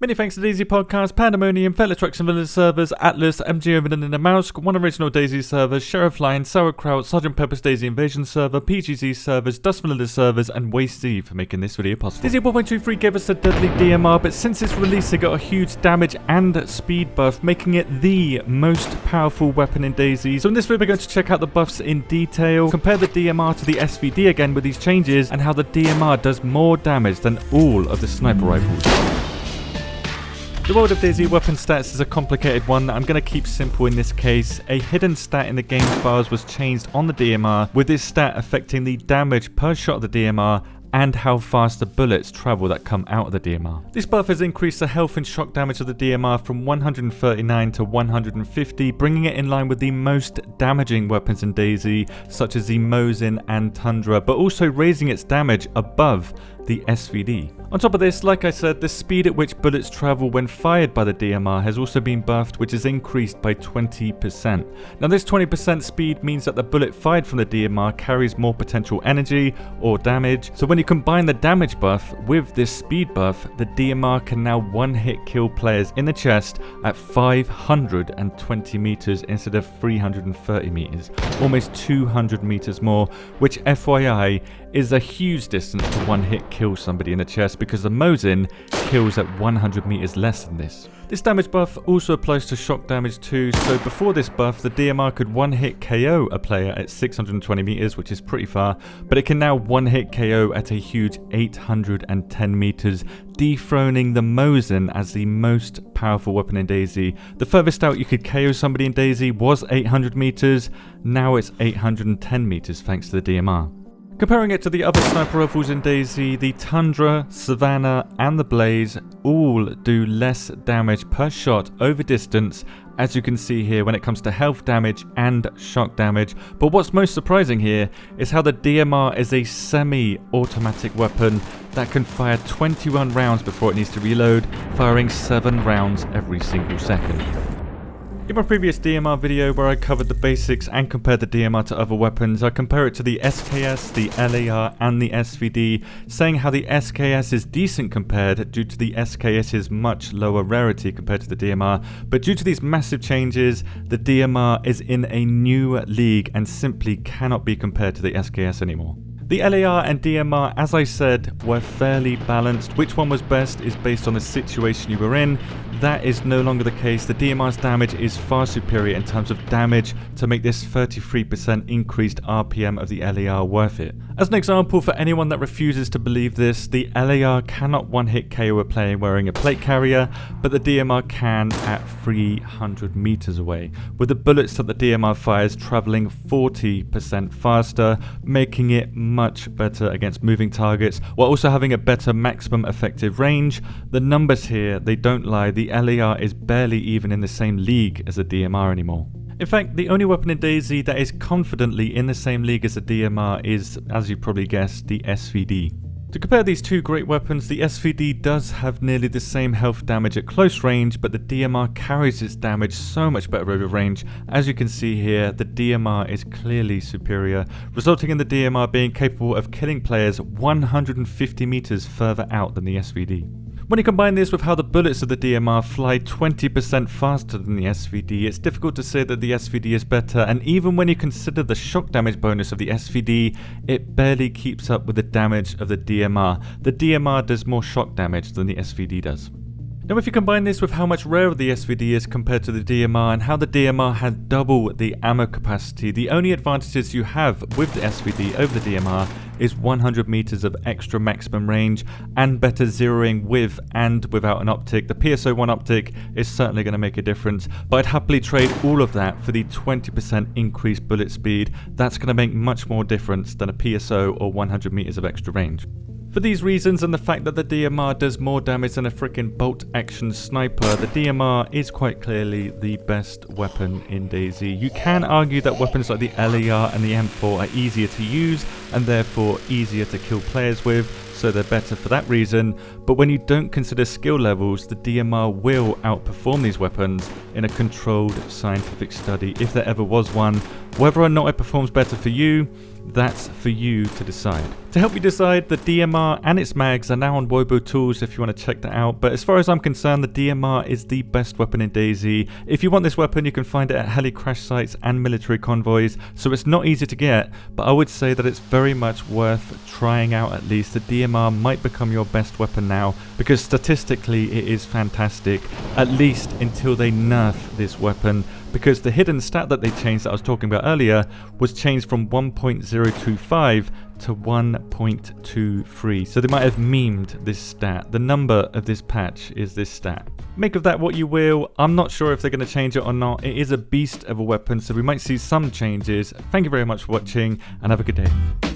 Many thanks to DayZ Podcast, Pandemonium, Fellow Trucks and Village servers, Atlas, MG Overland and the Mouse, one original DayZ servers, Sheriff Lion, Sauerkraut, Sgt. Pepper's DayZ Invasion server, PGZ servers, Dust Vanilla servers, and Waste Z for making this video possible. DayZ 1.23 gave us a deadly DMR, but since its release it got a huge damage and speed buff, making it the most powerful weapon in DayZ. So in this video we're going to check out the buffs in detail, compare the DMR to the SVD again with these changes, and how the DMR does more damage than all of the sniper rifles. The world of DayZ weapon stats is a complicated one that I'm going to keep simple in this case. A hidden stat in the game files was changed on the DMR, with this stat affecting the damage per shot of the DMR and how fast the bullets travel that come out of the DMR. This buff has increased the health and shock damage of the DMR from 139 to 150, bringing it in line with the most damaging weapons in DayZ, such as the Mosin and Tundra, but also raising its damage above the SVD. On top of this, like I said, the speed at which bullets travel when fired by the DMR has also been buffed, which is increased by 20%. Now this 20% speed means that the bullet fired from the DMR carries more potential energy or damage, so when you combine the damage buff with this speed buff, the DMR can now one-hit kill players in the chest at 520 meters instead of 330 meters, almost 200 meters more, which FYI is a huge distance to one-hit kill somebody in the chest, because the Mosin kills at 100 meters less than this. This damage buff also applies to shock damage too, so before this buff the DMR could one-hit KO a player at 620 meters, which is pretty far, but it can now one-hit KO at a huge 810 meters, dethroning the Mosin as the most powerful weapon in DayZ. The furthest out you could KO somebody in DayZ was 800 meters, now it's 810 meters thanks to the DMR. Comparing it to the other sniper rifles in DayZ, the Tundra, Savannah and the Blaze all do less damage per shot over distance, as you can see here when it comes to health damage and shock damage. But what's most surprising here is how the DMR is a semi-automatic weapon that can fire 21 rounds before it needs to reload, firing 7 rounds every single second. In my previous DMR video where I covered the basics and compared the DMR to other weapons, I compare it to the SKS, the LAR and the SVD, saying how the SKS is decent compared due to the SKS's much lower rarity compared to the DMR, but due to these massive changes, the DMR is in a new league and simply cannot be compared to the SKS anymore. The LAR and DMR, as I said, were fairly balanced. Which one was best is based on the situation you were in. That is no longer the case. The DMR's damage is far superior in terms of damage to make this 33% increased RPM of the LAR worth it. As an example, for anyone that refuses to believe this, the LAR cannot one-hit KO a player wearing a plate carrier, but the DMR can at 300 meters away, with the bullets that the DMR fires traveling 40% faster, making it much better against moving targets, while also having a better maximum effective range. The numbers here, they don't lie. The LAR is barely even in the same league as the DMR anymore. In fact, the only weapon in DayZ that is confidently in the same league as the DMR is, as you probably guessed, the SVD. To compare these two great weapons, the SVD does have nearly the same health damage at close range, but the DMR carries its damage so much better over range. As you can see here, the DMR is clearly superior, resulting in the DMR being capable of killing players 150 meters further out than the SVD. When you combine this with how the bullets of the DMR fly 20% faster than the SVD, it's difficult to say that the SVD is better, and even when you consider the shock damage bonus of the SVD, it barely keeps up with the damage of the DMR. The DMR does more shock damage than the SVD does. Now if you combine this with how much rarer the SVD is compared to the DMR and how the DMR has double the ammo capacity, the only advantages you have with the SVD over the DMR is 100 meters of extra maximum range and better zeroing with and without an optic. The PSO1 optic is certainly going to make a difference, but I'd happily trade all of that for the 20% increased bullet speed. That's going to make much more difference than a PSO or 100 meters of extra range. For these reasons and the fact that the DMR does more damage than a frickin' bolt action sniper, the DMR is quite clearly the best weapon in DayZ. You can argue that weapons like the LAR and the M4 are easier to use and therefore easier to kill players with, so they're better for that reason, but when you don't consider skill levels, the DMR will outperform these weapons in a controlled scientific study, if there ever was one, Whether or not it performs better for you, that's for you to decide. To help you decide, the DMR and its mags are now on WOBO tools if you want to check that out, but as far as I'm concerned, the DMR is the best weapon in DayZ. If you want this weapon, you can find it at heli crash sites and military convoys, so it's not easy to get, but I would say that it's very much worth trying out at least. The DMR might become your best weapon now, because statistically it is fantastic, at least until they nerf this weapon, because the hidden stat that they changed that I was talking about earlier was changed from 1.025 to 1.23. So they might have memed this stat. The number of this patch is this stat. Make of that what you will. I'm not sure if they're going to change it or not. It is a beast of a weapon, so we might see some changes. Thank you very much for watching, and have a good day.